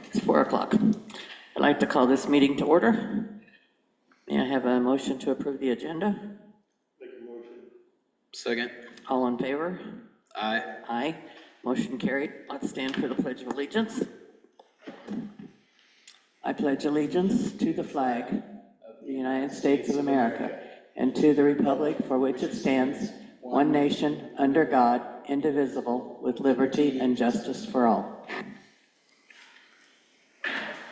It's 4 o'clock. I'd like to call this meeting to order. May I have a motion to approve the agenda? Second. All in favor? Aye. Aye. Motion carried. Let's stand for the Pledge of Allegiance. I pledge allegiance to the flag of the United States of America and to the republic for which it stands, one nation, under God, indivisible, with liberty and justice for all.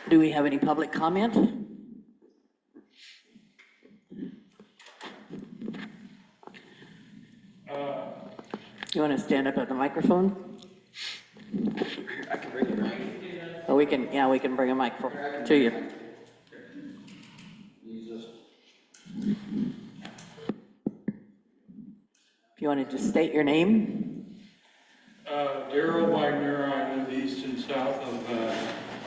Do we have any public comment? You want to stand up at the microphone? I can bring it around. Or we can bring a mic to you. If you want to just state your name. Darrell Wagner. I live east and south of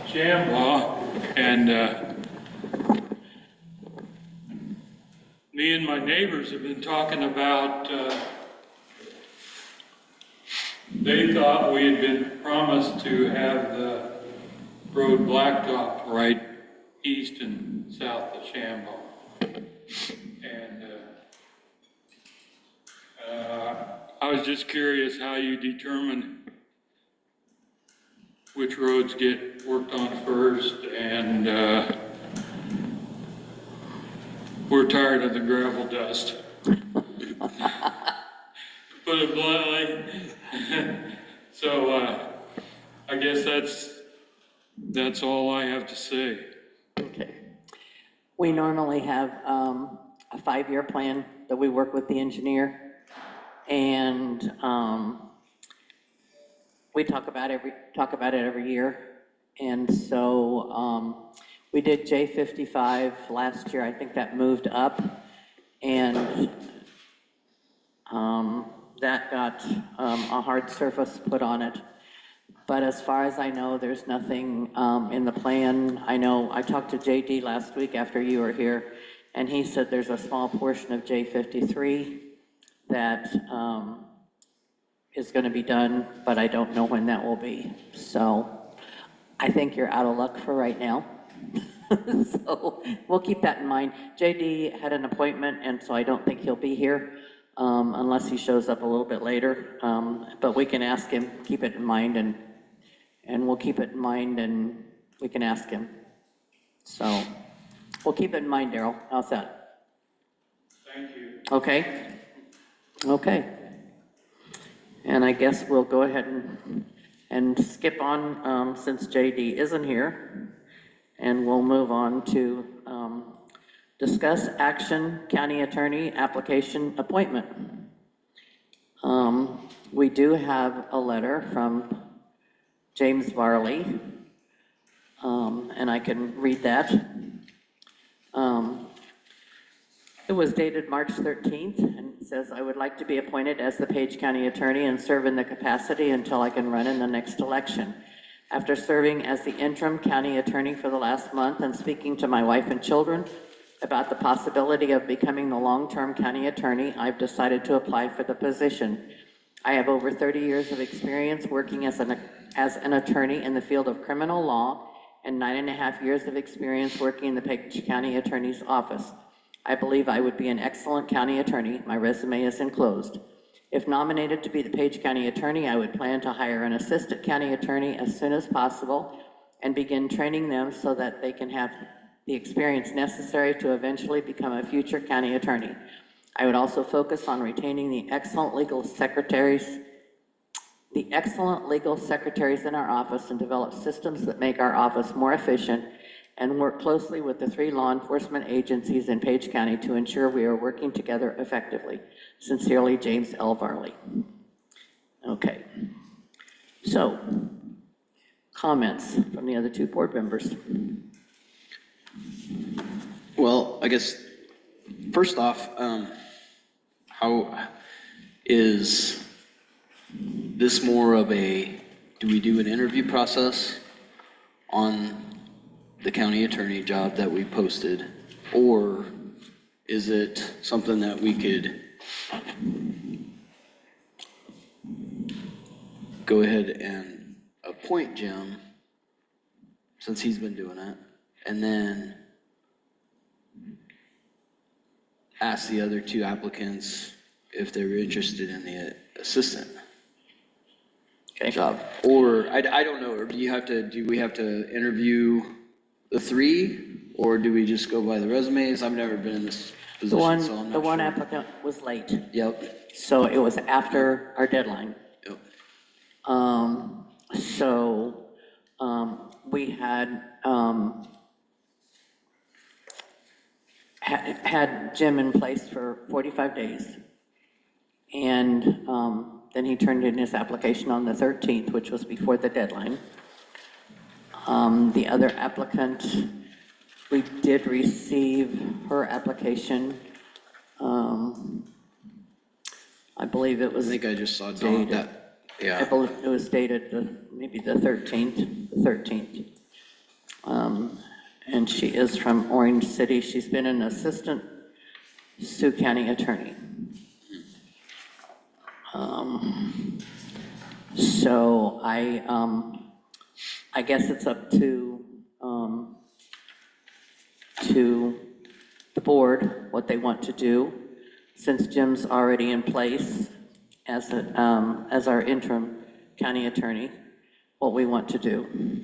Shambhala, and me and my neighbors have been talking about, they thought we had been promised to have the road blacktop right east and south of Shambhala. And I was just curious how you determine which roads get worked on first, and we're tired of the gravel dust. Put it bluntly. So I guess that's all I have to say. Okay. We normally have a 5-year plan that we work with the engineer, and we talk about it every year. And so we did J55 last year. I think that moved up, and that got a hard surface put on it. But as far as I know, there's nothing in the plan. I know I talked to JD last week after you were here, and he said there's a small portion of J53 that is going to be done, but I don't know when that will be. So I think you're out of luck for right now. So we'll keep that in mind. JD had an appointment, and so I don't think he'll be here unless he shows up a little bit later. But we can ask him, keep it in mind, and we'll keep it in mind, and we can ask him. So we'll keep it in mind, Darrell. How's that? Thank you. Okay? Okay. And I guess we'll go ahead and skip on since JD isn't here, and we'll move on to discuss action county attorney application appointment. We do have a letter from James Varley, and I can read that. It was dated March 13th, and it says, I would like to be appointed as the Page County Attorney and serve in the capacity until I can run in the next election. After serving as the interim county attorney for the last month and speaking to my wife and children about the possibility of becoming the long-term county attorney, I've decided to apply for the position. I have over 30 years of experience working as an attorney in the field of criminal law and 9.5 years of experience working in the Page County Attorney's office. I believe I would be an excellent county attorney. My resume is enclosed. If nominated to be the Page County Attorney, I would plan to hire an assistant county attorney as soon as possible and begin training them so that they can have the experience necessary to eventually become a future county attorney. I would also focus on retaining the excellent legal secretaries in our office and develop systems that make our office more efficient and work closely with the 3 law enforcement agencies in Page County to ensure we are working together effectively. Sincerely, James L. Varley. Okay. So, comments from the other 2 board members. Well, I guess, first off, how is this more of a, do we do an interview process on the county attorney job that we posted, or is it something that we could go ahead and appoint Jim since he's been doing it, and then ask the other two applicants if they were interested in the assistant Okay. job. Or, I don't know, or do we have to interview the three, or do we just go by the resumes? I've never been in this The position, so I'm one, not the one sure. applicant was late, Yep, so it was after our deadline. yep, So, we had, had Jim in place for 45 days. And, then he turned in his application on the 13th, which was before the deadline. The other applicant, we did receive her application. I believe it I was. think I just saw Dawn, dated. that, I yeah, believe it was dated maybe the 13th. And she is from Orange City. She's been an assistant Sioux County attorney. So I guess it's up to the board what they want to do. Since Jim's already in place as our interim county attorney, what we want to do.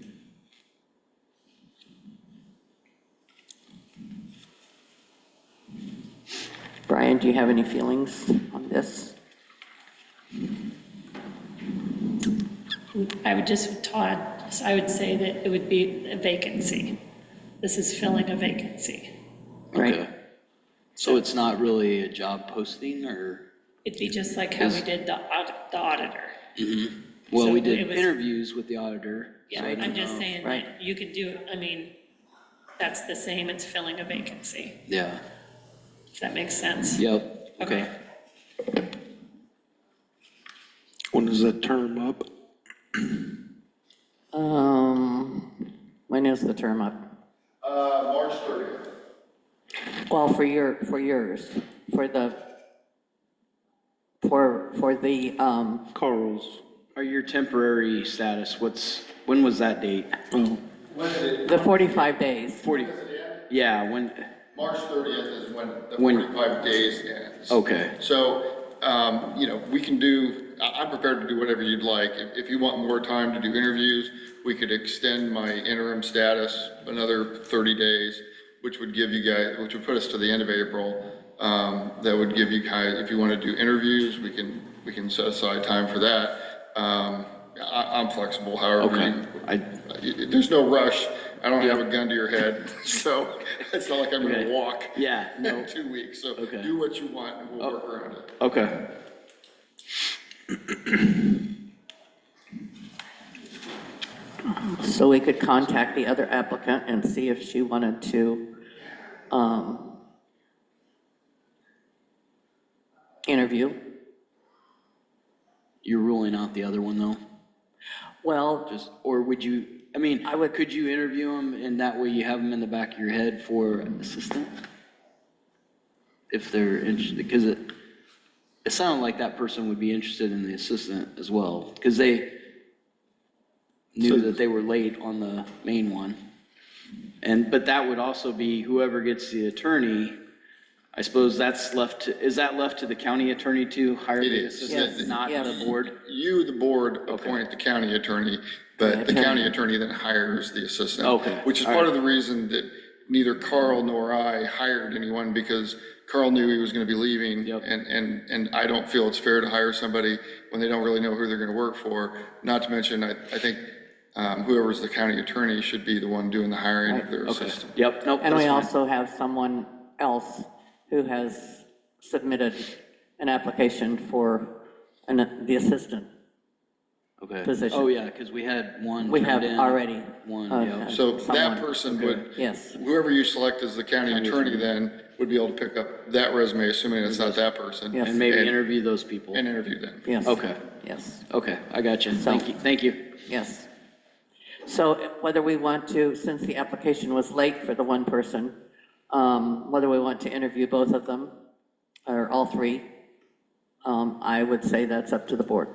Brian, do you have any feelings on this? I would just, Todd, I would say that it would be a vacancy. This is filling a vacancy. Right. okay. So it's not really a job posting, or? It'd be just like how we did the auditor. Well, So we it did was- interviews with the auditor. Yeah, so I don't I'm just know. saying Right. that you could do, I mean, that's the same, it's filling a vacancy. Yeah, Does that make sense? yep, okay. When is that term up? When is the term up? March 30th. Well, for yours, for the, Carl's. Or your temporary status, when was that date? Oh, the 45 days. 40, yeah, when, March 30th is when the When- 45 days ends. okay, So, we can do, I'm prepared to do whatever you'd like. If you want more time to do interviews, we could extend my interim status another 30 days, which would give you guys, which would put us to the end of April. That would give you guys, if you want to do interviews, we can set aside time for that. I'm flexible, however. There's no rush. I don't have a gun to your head, so it's not like I'm Okay. gonna walk. yeah, no, In 2 weeks, so Okay. do what you want and we'll work around it. okay. So we could contact the other applicant and see if she wanted to, interview. You're ruling out the other one, though? Well, Just, or would you, I mean, I would- could you interview them, and that way you have them in the back of your head for assistant? If they're interested, because it sounded like that person would be interested in the assistant as well, because they knew that they were late on the main one. But that would also be whoever gets the attorney, I suppose that's is that left to the county attorney to hire It the is. assistant, Yes. not Yes. the board? You, the board, appoint the county attorney, but the county attorney then hires the assistant. Okay, Which is all part of right. the reason that neither Carl nor I hired anyone, because Carl knew he was gonna be leaving. Yep. And I don't feel it's fair to hire somebody when they don't really know who they're gonna work for. Not to mention, I think, whoever's the county attorney should be the one doing the hiring of their Okay, assistant. yep, nope, and that's we fine. also have someone else who has submitted an application for the assistant Okay. position. Oh, yeah, because we had one We have turned in. already. One, uh, yeah. So someone. that person would, Yes, whoever you select as the county attorney then would be able to pick up that resume, assuming it's not that person. Yes. And maybe And- interview those people. And interview them. yes. Okay, Yes, okay, I got you. So- Thank you. yes. So whether we want to, since the application was late for the one person, whether we want to interview both of them, or all three, I would say that's up to the board.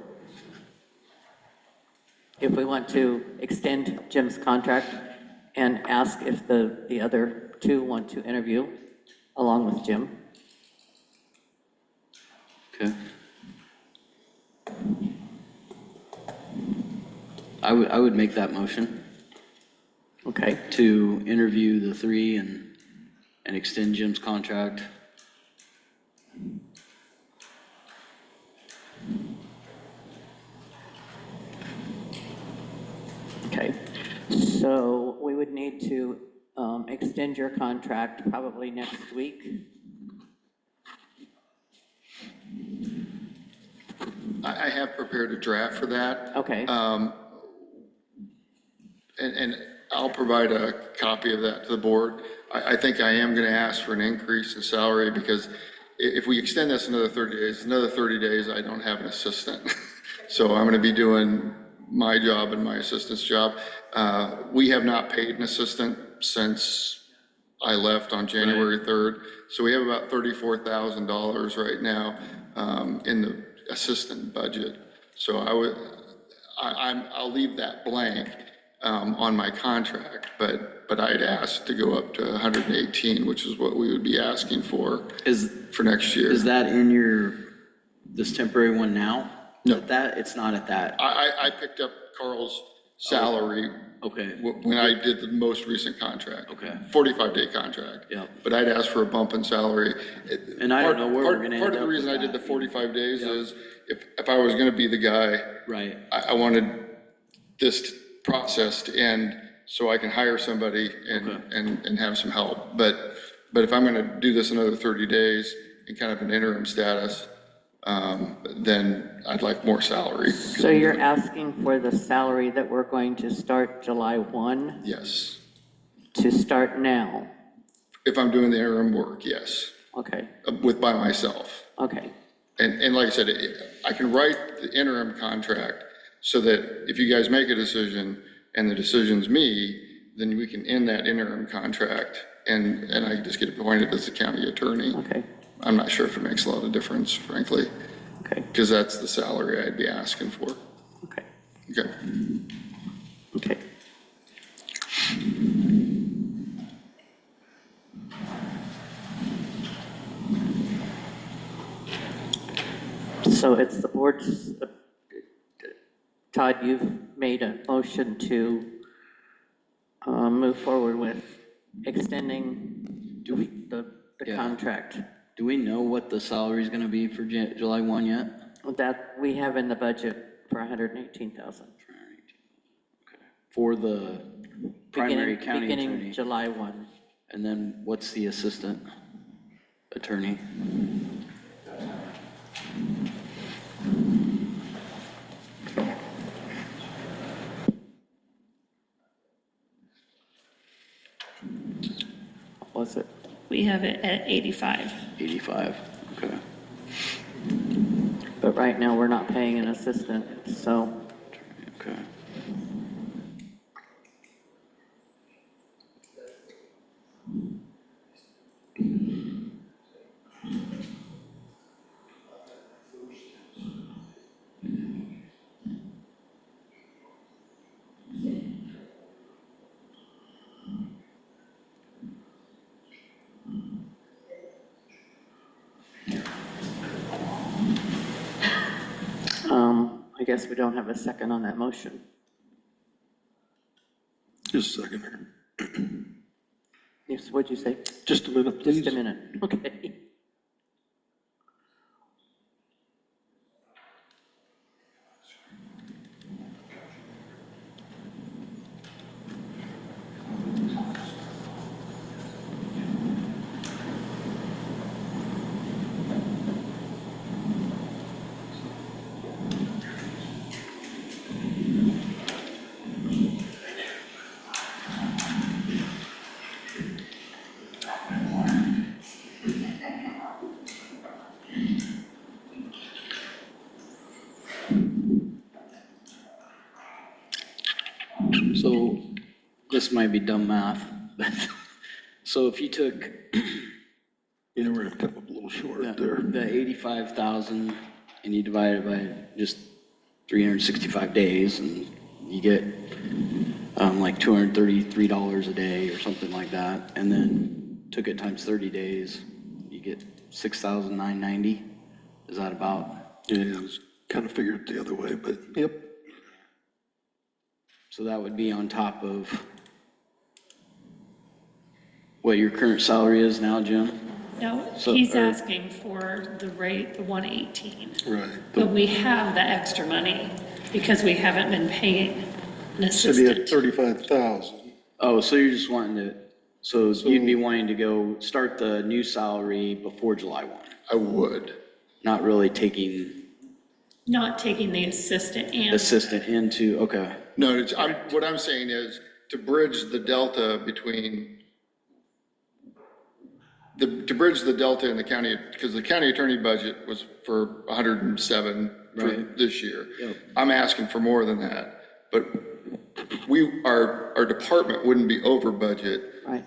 If we want to extend Jim's contract and ask if the other two want to interview along with Jim. Okay. I would make that motion Okay, to interview the three and extend Jim's contract. okay. So we would need to extend your contract probably next week. I have prepared a draft for that. Okay, And I'll provide a copy of that to the board. I think I am going to ask for an increase in salary because if we extend this another 30 days, I don't have an assistant. So I'm going to be doing my job and my assistant's job. We have not paid an assistant since I left on January 3rd. So we have about $34,000 right now in the assistant budget. So I'll leave that blank on my contract, but I'd asked to go up to 118, which is what we would be asking for next year. Is that in this temporary one now? No. At that, it's not at that. I picked up Carl's salary Okay, when I did the most recent contract. Okay. 45-day contract. Yep. But I'd asked for a bump in salary. And I don't know where we're gonna Part end of the up reason with I did the that. 45 days is if I was gonna be the guy, right. I wanted this process to end so I can hire somebody and have some help. But if I'm gonna do this another 30 days in kind of an interim status, then I'd like more salary. so you're asking for the salary that we're going to start July 1 Yes. to start now? If I'm doing the interim work, yes, Okay, by myself. okay, And like I said, I can write the interim contract so that if you guys make a decision and the decision's me, then we can end that interim contract and I just get appointed as the county attorney. okay, I'm not sure if it makes a lot of difference, frankly, okay, because that's the salary I'd be asking for. okay, Okay. okay. So it's the board's, Todd, you've made a motion to move forward with extending the Yeah. contract Do we know what the salary is gonna be for July 1 yet? that we have in the budget for 118,000. For the primary county Beginning attorney? July 1. And then what's the assistant attorney? What was it? We have it at 85. 85, okay. But right now, we're not paying an assistant, so, Okay. I guess we don't have a second on that motion. Just a second here. Yes, what'd you say? Just a minute, please. Just a minute, okay. So this might be dumb math, but so if you took Yeah, we're gonna come up a little short there. the 85,000 and you divide it by just 365 days and you get like $233 a day or something like that, and then took it times 30 days, you get 6,990. Is that about? Yeah, I was kind of figured it the other way, but yep. So that would be on top of what your current salary is now, Jim? No, So- he's or- asking for the rate, the 118. Right. But we have the extra money because we haven't been paying an Said he had assistant. 35,000. Oh, so you're just wanting to, so you'd be wanting to go start the new salary before July 1, I would. not really taking Not taking the assistant and. assistant into, okay, No, what I'm saying is to bridge the delta between, to bridge the delta in the county, because the county attorney budget was for 107 for Right. this year. Yep. I'm asking for more than that, but our department wouldn't be over budget Right.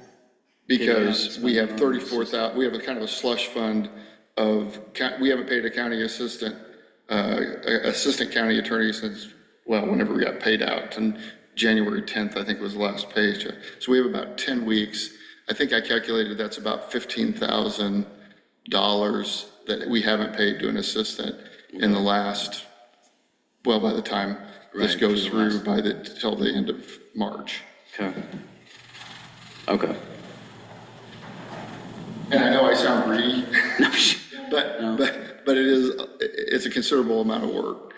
because we have Yeah, 34,000, we have a kind of a slush fund of, we haven't paid a county assistant, assistant county attorney since, well, whenever we got paid out, and January 10th, I think was the last page. So we have about 10 weeks. I think I calculated that's about $15,000 that we haven't paid to an assistant in the last, well, by the time this Right, goes for the through till the end of March. okay. Okay. And I know I sound greedy, No, but it's a considerable amount of work.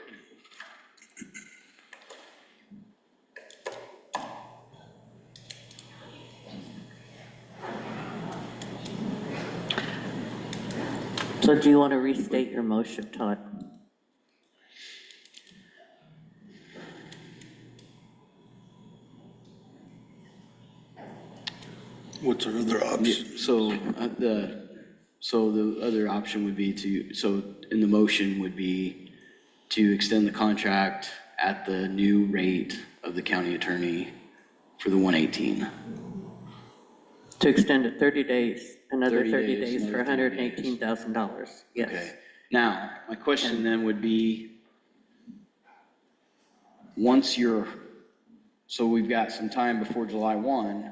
So do you want to restate your motion, Todd? What's our other option? So the other option would be to, so in the motion would be to extend the contract at the new rate of the county attorney for the 118. To extend it 30 days, another 30 30 days, days for another 30 days. $118,000. Yes. Okay. Now, my question then would be, once you're, so we've got some time before July 1,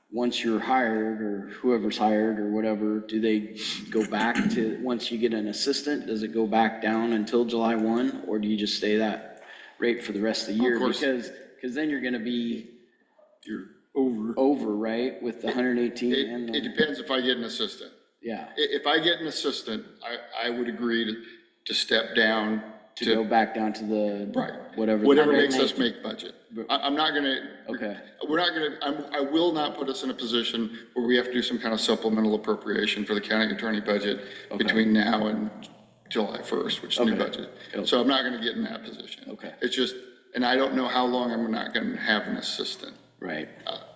once you're hired or whoever's hired or whatever, do they go back to, once you get an assistant, does it go back down until July 1? Or do you just stay that rate for the rest of the year? course. Because then you're gonna be You're over. over, right, with the 118 and It the, depends if I get an assistant. yeah, If I get an assistant, I would agree to step down to go back down to the, right, whatever. whatever the- makes us make budget. I'm not gonna. Okay. We're not gonna, I will not put us in a position where we have to do some kind of supplemental appropriation for the county attorney budget between now and July 1st, which is the new Okay. budget. Yep. So I'm not gonna get in that position. Okay. It's just, and I don't know how long I'm not gonna have an assistant. Right,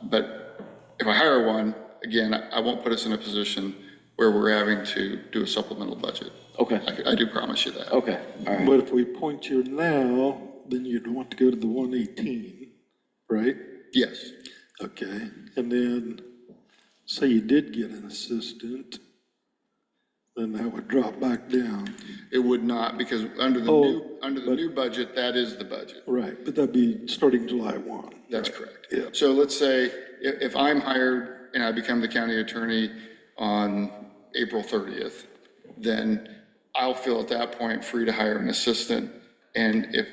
But if I hire one, again, I won't put us in a position where we're having to do a supplemental budget. okay, I do promise you that. okay, all right. But if we point you now, then you'd want to go to the 118, right? Yes. Okay, and then say you did get an assistant, then that would drop back down. It would not, because under the new budget, that is the budget. Right, but that'd be starting July 1. That's correct. Yeah. So let's say if I'm hired and I become the county attorney on April 30th, then I'll feel at that point free to hire an assistant. And if,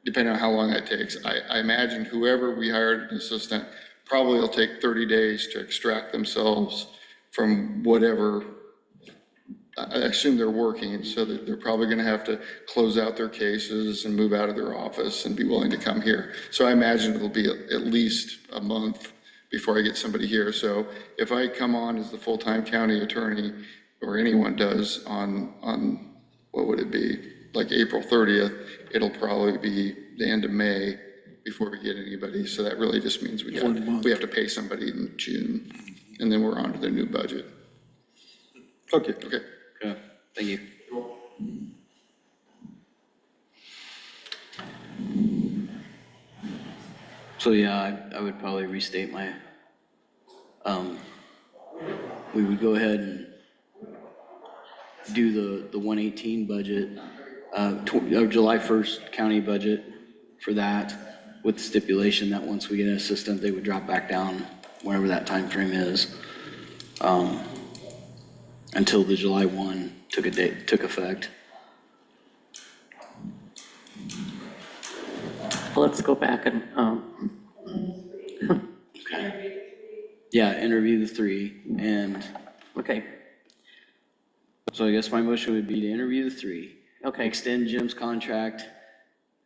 depending on how long that takes, I imagine whoever we hired an assistant probably will take 30 days to extract themselves from whatever. I assume they're working, so that they're probably gonna have to close out their cases and move out of their office and be willing to come here. So I imagine it'll be at least a month before I get somebody here. So if I come on as the full-time county attorney, or anyone does on, what would it be? Like April 30th, it'll probably be the end of May before we get anybody. So that really just means we 1 month. have to pay somebody in June, and then we're on to the new budget. Okay, Okay. Okay, thank you. So yeah, I would probably restate my, we would go ahead and do the 118 budget, July 1st county budget for that, with the stipulation that once we get an assistant, they would drop back down, whenever that time frame is, until the July 1 took effect. Let's go back and, Okay. Yeah, interview the 3, and okay, so I guess my motion would be to interview the 3. okay, Extend Jim's contract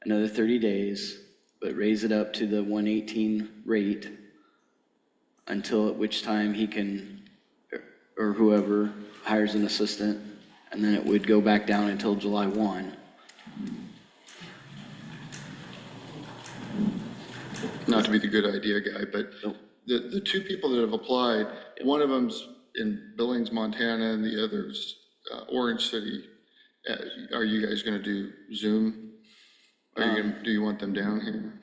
another 30 days, but raise it up to the 118 rate until at which time he can, or whoever hires an assistant, and then it would go back down until July 1. Not to be the good idea guy, but Nope. the two people that have applied, one of them's in Billings, Montana, and the other's Orange City. Are you guys gonna do Zoom? Do you want them down here?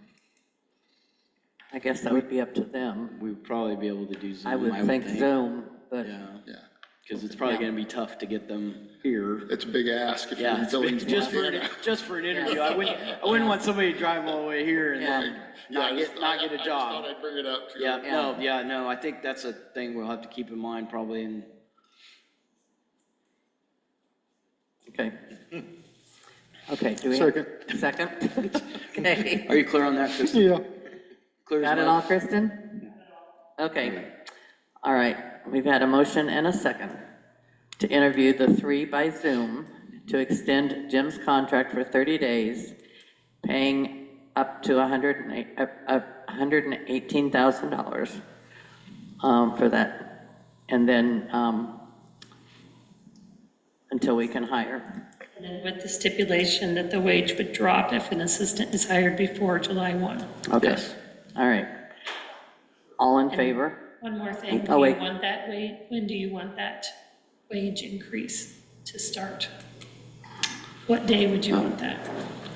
I guess that would be up to them. We would probably be able to do Zoom, I would think Zoom, but Yeah, Yeah, because it's probably gonna be tough to get them here. it's a big ask if you're Yeah, in it's big, Billings, just for, Montana. just for an interview. I wouldn't want somebody to drive all the way here and Yeah. then Yeah, I not just- get a I just job. thought I'd bring it up too. Yeah, no, I think that's a thing we'll have to keep in mind probably, and okay. Okay, do we? Second. Second? Okay. are you clear on that, Kristen? Yeah, Clear as Got it mud? all, Kristen? Okay. All right, we've had a motion and a second to interview the 3 by Zoom to extend Jim's contract for 30 days, paying up to $118,000 for that, and then until we can hire. And then with the stipulation that the wage would drop if an assistant is hired before July 1. Okay, Yes. all right. All in favor? One more thing, Oh, do wait. you want that wage, when do you want that wage increase to start? What day would you want that?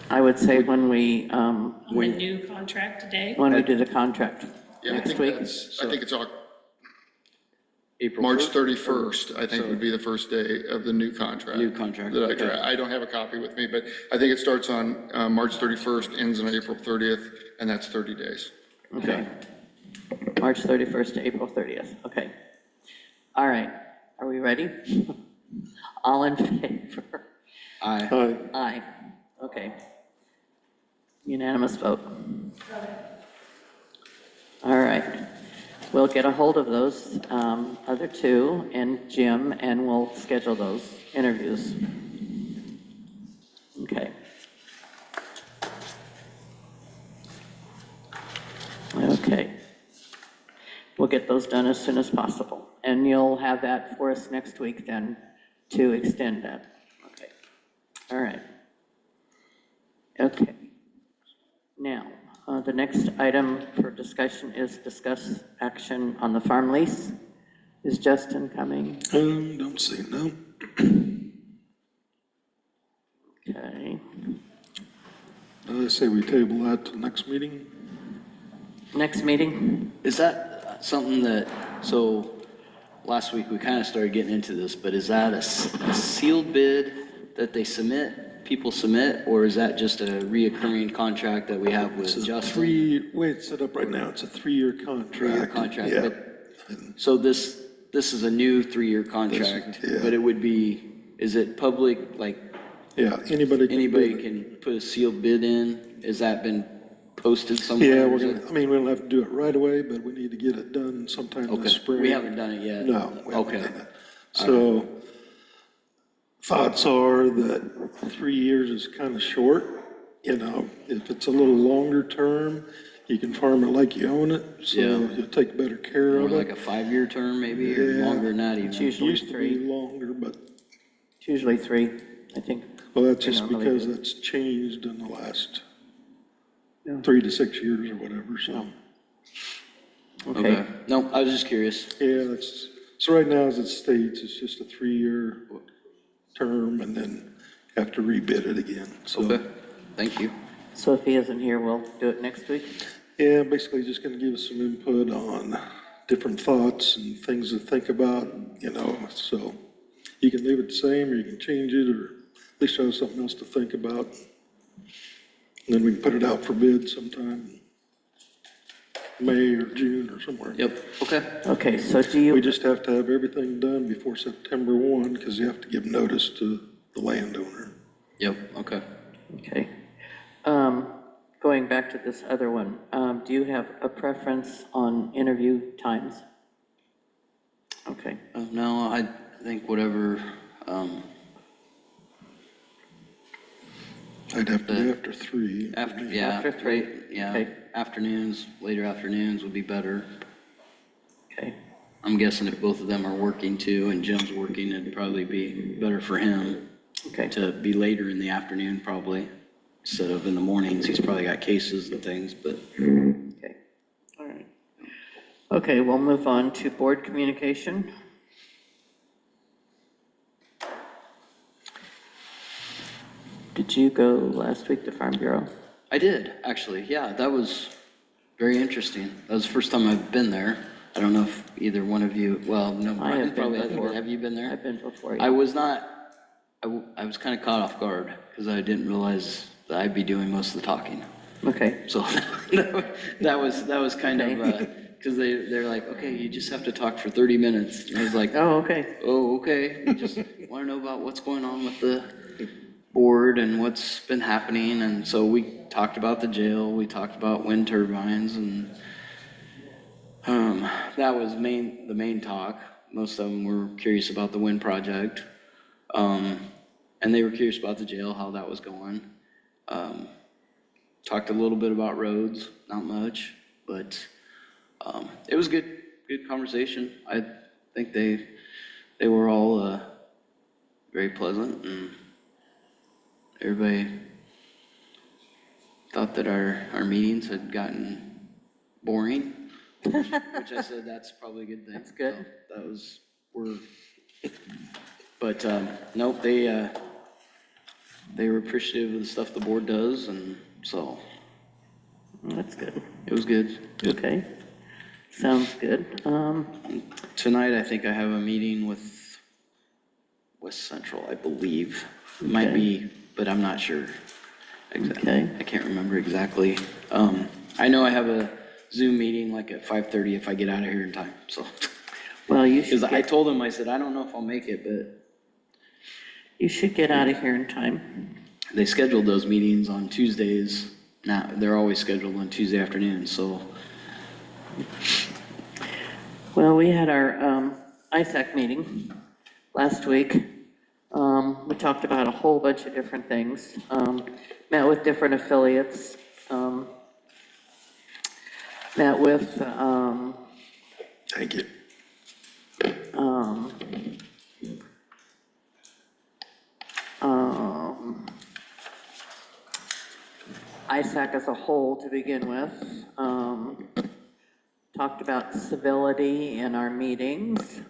I would say when we On the new contract day? do the contract Yeah, I next think week. I think it's April March 1st? 31st, I think would be the first day of the new contract. New contract, That okay. I don't have a copy with me, but I think it starts on March 31st, ends on April 30th, and that's 30 days. Okay. March 31st to April 30th, okay. All right, are we ready? All in favor? Aye. aye. Aye, okay. Unanimous vote. All right, we'll get a hold of those other 2 and Jim, and we'll schedule those interviews. Okay. Okay. We'll get those done as soon as possible. And you'll have that for us next week then to extend that. Okay. All right. Okay. Now, the next item for discussion is discuss action on the farm lease. Is Justin coming? Don't see, no. Okay. I say we table that to next meeting. Next meeting? Is that something that, so last week we kind of started getting into this, but is that a sealed bid that they submit, people submit, or is that just a reoccurring contract that we have with It's a Justin? way it's set up right now, it's a 3-year contract. 3-year contract, Yeah. but, so this is a new 3-year contract, yeah. but it would be, is it public, like Yeah, anybody can. anybody bid. can put a sealed bid in? Has that been posted somewhere? Yeah, or we're is gonna, it- I mean, we don't have to do it right away, but we need to get it done sometime Okay, this spring. we haven't done it yet. No, we haven't Okay. done it. So thoughts are that 3 years is kind of short. You know, if it's a little longer term, you can farm it like you own it, so Yeah. you'll take better care Or of like it. a 5-year term maybe, or Yeah. longer than that even? It's usually Used to be 3. longer, but, It's usually 3, I think. well, that's just Normally because do. that's changed in the last Yeah. 3 to 6 years or whatever, so. Okay. No, I was just curious. Yeah, that's, so right now as it states, it's just a 3-year term and then have to rebid it again, so. Okay, thank you. So if he isn't here, we'll do it next week? Yeah, basically just gonna give us some input on different thoughts and things to think about, you know, so you can leave it the same or you can change it or at least have something else to think about. And then we can put it out for bid sometime. May or June or somewhere. Yep, okay. Okay, so do We you, just have to have everything done before September 1, because you have to give notice to the landowner. Yep, okay. okay. Going back to this other one, do you have a preference on interview times? Okay, No, I think whatever, I'd have to do after 3. yeah. After 3, Yeah, okay. afternoons, later afternoons would be better. okay, I'm guessing if both of them are working too and Jim's working, it'd probably be better for him okay. to be later in the afternoon probably, instead of in the mornings. He's probably got cases and things, but Okay, all right. Okay, we'll move on to board communication. Did you go last week to Farm Bureau? I did, actually. Yeah, that was very interesting. That was the first time I've been there. I don't know if either one of you, well, no, I have Brian been probably hasn't before. been. Have you been there? I've been before, I yeah. was not, I was kind of caught off guard because I didn't realize that I'd be doing most of the talking. Okay, So that was kind of, Okay. because they're like, okay, you just have to talk for 30 minutes. And I was like, oh, okay, oh, okay. I just want to know about what's going on with the board and what's been happening. And so we talked about the jail, we talked about wind turbines, and that was the main talk. Most of them were curious about the wind project. And they were curious about the jail, how that was going. Talked a little bit about roads, not much, but it was good conversation. I think they were all very pleasant, and everybody thought that our meetings had gotten boring, which I said that's probably a good thing. That's good. So that was, but nope, they were appreciative of the stuff the board does, and so that's good. it was good. Okay, sounds good. Tonight, I think I have a meeting with West Central, I believe. It might Okay. be, but I'm not sure. Okay. I can't remember exactly. I know I have a Zoom meeting like at 5:30 if I get out of here in time, so. Well, you Because should I get, told them, I said, I don't know if I'll make it, but out of here in time. they scheduled those meetings on Tuesdays. Now, they're always scheduled on Tuesday afternoons, so. Well, we had our ISAC meeting last week. We talked about a whole bunch of different things, met with different affiliates, met with, Thank you. ISAC as a whole to begin with. Talked about civility in our meetings.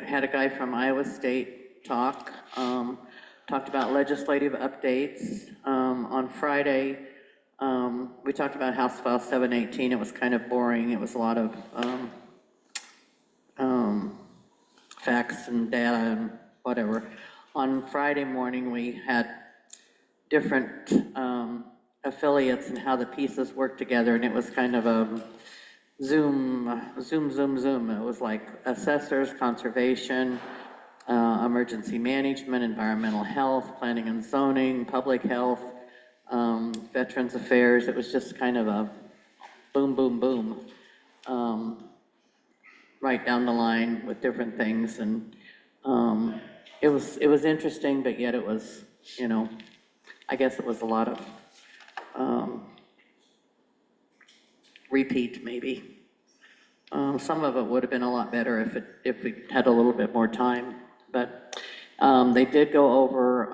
Had a guy from Iowa State talk. Talked about legislative updates. On Friday, we talked about House File 718. It was kind of boring. It was a lot of facts and data and whatever. On Friday morning, we had different affiliates and how the pieces work together, and it was kind of a Zoom. It was like assessors, conservation, emergency management, environmental health, planning and zoning, public health, veterans affairs. It was just kind of a boom, boom, boom, right down the line with different things. And it was interesting, but yet it was, I guess it was a lot of repeat, maybe. Some of it would have been a lot better if we had a little bit more time. But they did go over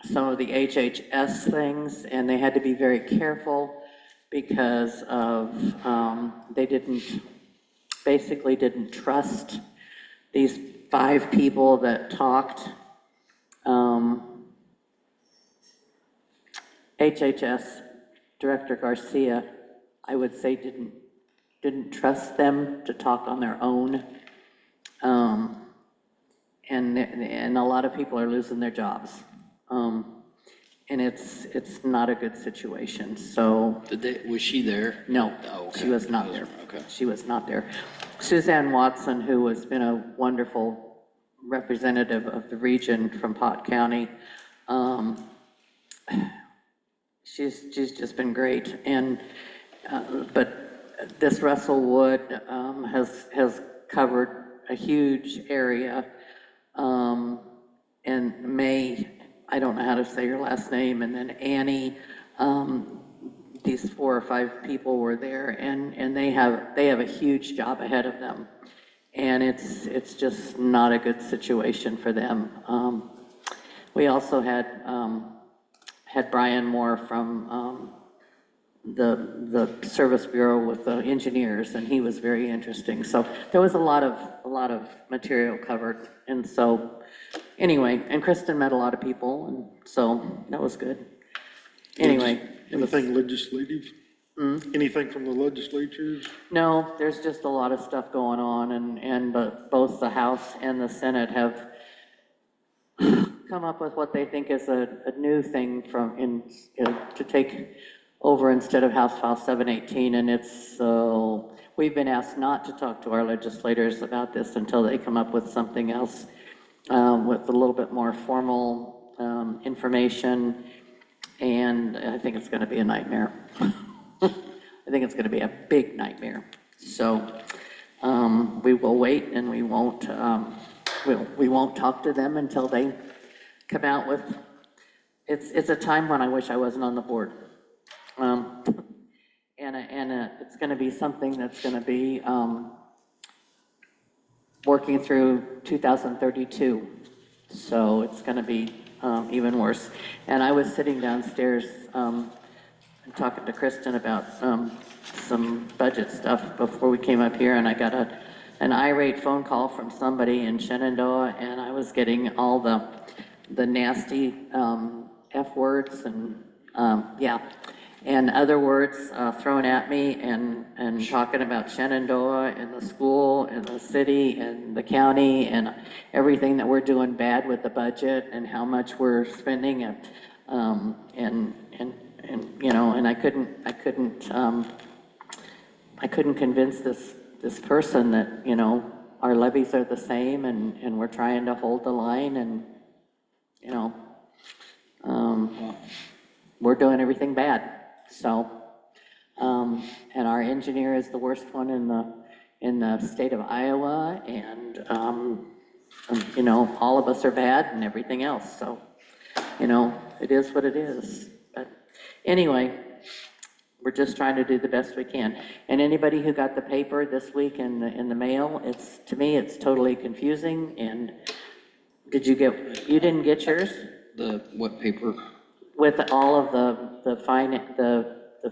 some of the HHS things, and they had to be very careful because of they basically didn't trust these 5 people that talked. HHS Director Garcia, I would say, didn't trust them to talk on their own. And a lot of people are losing their jobs. and it's not a good situation, so, Was she there? no, Oh, okay. she was not there. Okay. She was not there. Suzanne Watson, who has been a wonderful representative of the region from Pot County, she's just been great, and, but this Russell Wood, has covered a huge area, and May, I don't know how to say your last name, and then Annie, these 4 or 5 people were there, and they have a huge job ahead of them. And it's just not a good situation for them. We also had Brian Moore from, the Service Bureau with the engineers, and he was very interesting. So there was a lot of material covered, and so, anyway, and Kristen met a lot of people, and so that was good. Anyway, it was, Anything legislative? Anything from the legislatures? no, there's just a lot of stuff going on, and both the House and the Senate have come up with what they think is a new thing to take over instead of House File 718, and it's, so, we've been asked not to talk to our legislators about this until they come up with something else, with a little bit more formal, information, and I think it's gonna be a nightmare. I think it's gonna be a big nightmare. So, we will wait, and we won't talk to them until they come out with, it's a time when I wish I wasn't on the board. It's gonna be something that's gonna be, working through 2032. So it's gonna be, even worse. And I was sitting downstairs, and talking to Kristen about, some budget stuff before we came up here, and I got an irate phone call from somebody in Shenandoah, and I was getting all the nasty, F words and, yeah, and other words thrown at me, and talking about Shenandoah and the school and the city and the county and everything that we're doing bad with the budget and how much we're spending, and you know, and I couldn't convince this person that, you know, our levies are the same, and we're trying to hold the line, and, you know, we're doing everything bad. So, and our engineer is the worst one in the state of Iowa, and, you know, all of us are bad and everything else. So, you know, it is what it is. But anyway, we're just trying to do the best we can. And anybody who got the paper this week in the mail, to me, it's totally confusing. And you didn't get yours? The what paper? With all of the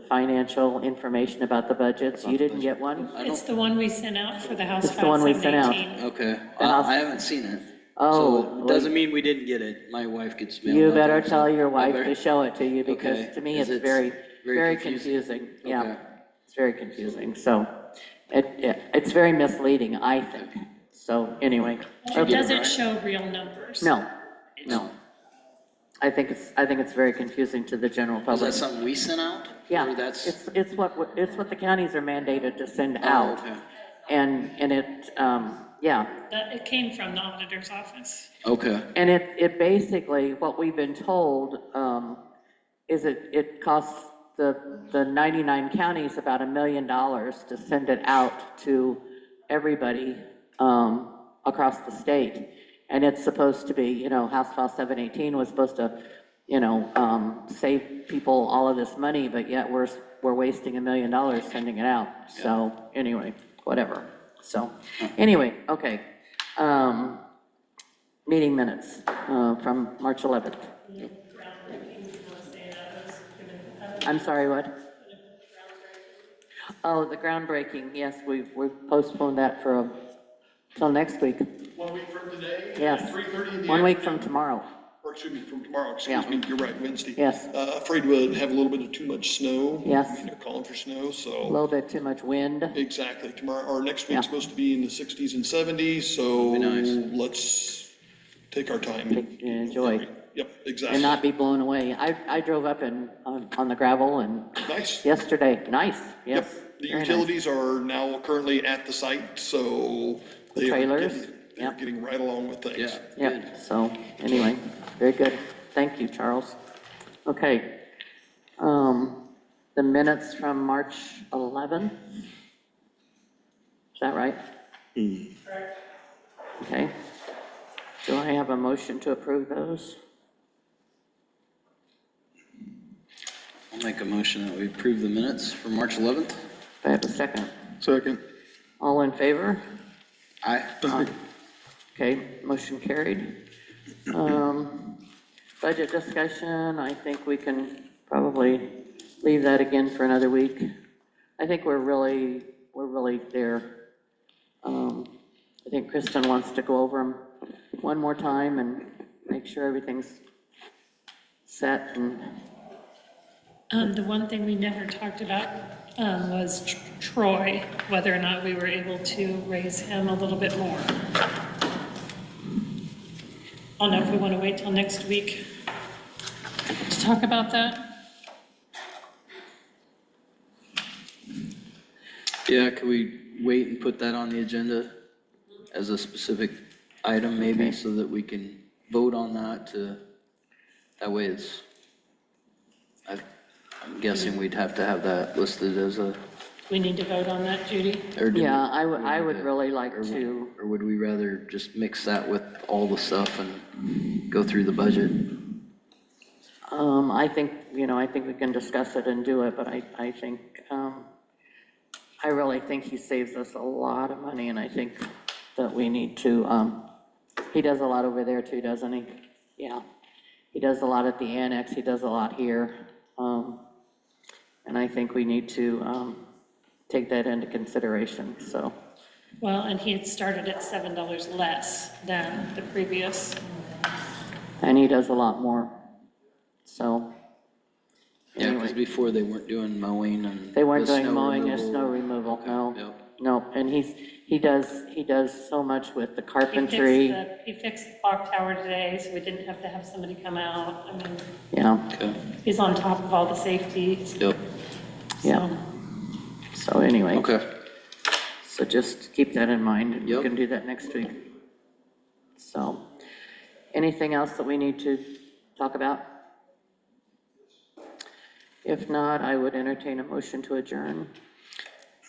financial information about the budgets, you didn't get one? It's the one we sent out for the House It's the File one we sent out. 718. Okay, The House- I haven't seen it. Oh, So it doesn't mean we didn't get it. My wife gets mailed. You out better there, so tell your wife I better- to show it to you, because Okay. to me, Is it's it very, very very confusing? confusing. Yeah, Okay. it's very confusing. So it's very misleading, I think. So anyway. It doesn't show real numbers. No, no. I think it's very confusing to the general Is public. that something we sent out? Yeah, Or that's, it's what the counties are mandated to send oh, out. okay. And it, yeah. It came from the auditor's office. Okay, And it basically, what we've been told, is it costs the 99 counties about $1 million to send it out to everybody, across the state. And it's supposed to be, you know, House File 718 was supposed to, you know, save people all of this money, but yet we're wasting $1 million sending it out. So anyway, whatever. So anyway, okay. Meeting minutes, from March 11th. I'm sorry, what? Oh, the groundbreaking, yes, we've postponed that till next week. 1 week from today? Yes. 3:30 in the 1 week afternoon? from tomorrow. Or excuse me, from tomorrow, Yeah. excuse me, you're right, Wednesday. Yes. Afraid we'll have a little bit of too much snow. Yes. They're calling for snow, A so, little bit too much wind. exactly, tomorrow, or next Yeah. week's supposed to be in the 60s and 70s, so Be nice. let's take our time. Enjoy. Yep, and exactly. not be blown away. I drove up on the gravel and Nice. yesterday, nice, yes. Yep, the very nice. utilities are now currently at the site, so they are Trailers, they're yep. getting right along with things. Yeah, Yep, so, anyway, very good. Thank you, Charles. Okay. The minutes from March 11. Is that right? Okay. Do I have a motion to approve those? I'll make a motion that we approve the minutes for March 11th. Do I have a second? Second. All in favor? Aye. Okay, motion carried. Budget discussion, I think we can probably leave that again for another week. I think we're really there. I think Kristen wants to go over them one more time and make sure everything's set and, The one thing we never talked about was Troy, whether or not we were able to raise him a little bit more. I don't know if we want to wait till next week to talk about that. Yeah, could we wait and put that on the agenda as a specific item maybe, so that we can vote on that that way I'm guessing we'd have to have that listed as a, We need to vote on that, Judy? or do we- yeah, I would really like or to, or would we rather just mix that with all the stuff and go through the budget? I think, I think we can discuss it and do it, but I think, I really think he saves us a lot of money, and I think that we need to, he does a lot over there too, doesn't he? Yeah, he does a lot at the annex, he does a lot here, and I think we need to, take that into consideration, so. Well, and he had started at $7 less than the previous. And he does a lot more, so. Yeah, because Anyway, before they weren't doing mowing and. they weren't the doing snow mowing or removal. snow removal, no, Yep. no, and he does so much with the He carpentry, fixed the clock tower today, so we didn't have to have somebody come out. I mean, yeah, Okay, he's on top of all the safety. yep, yeah. So, So anyway. okay. So just keep that in mind, and we Yep. can do that next week. So, anything else that we need to talk about? If not, I would entertain a motion to adjourn.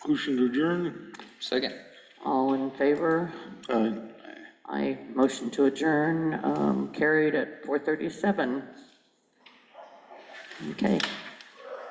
Motion to adjourn. Second. All in favor? Aye. I motion to adjourn, carried at 4:37. Okay.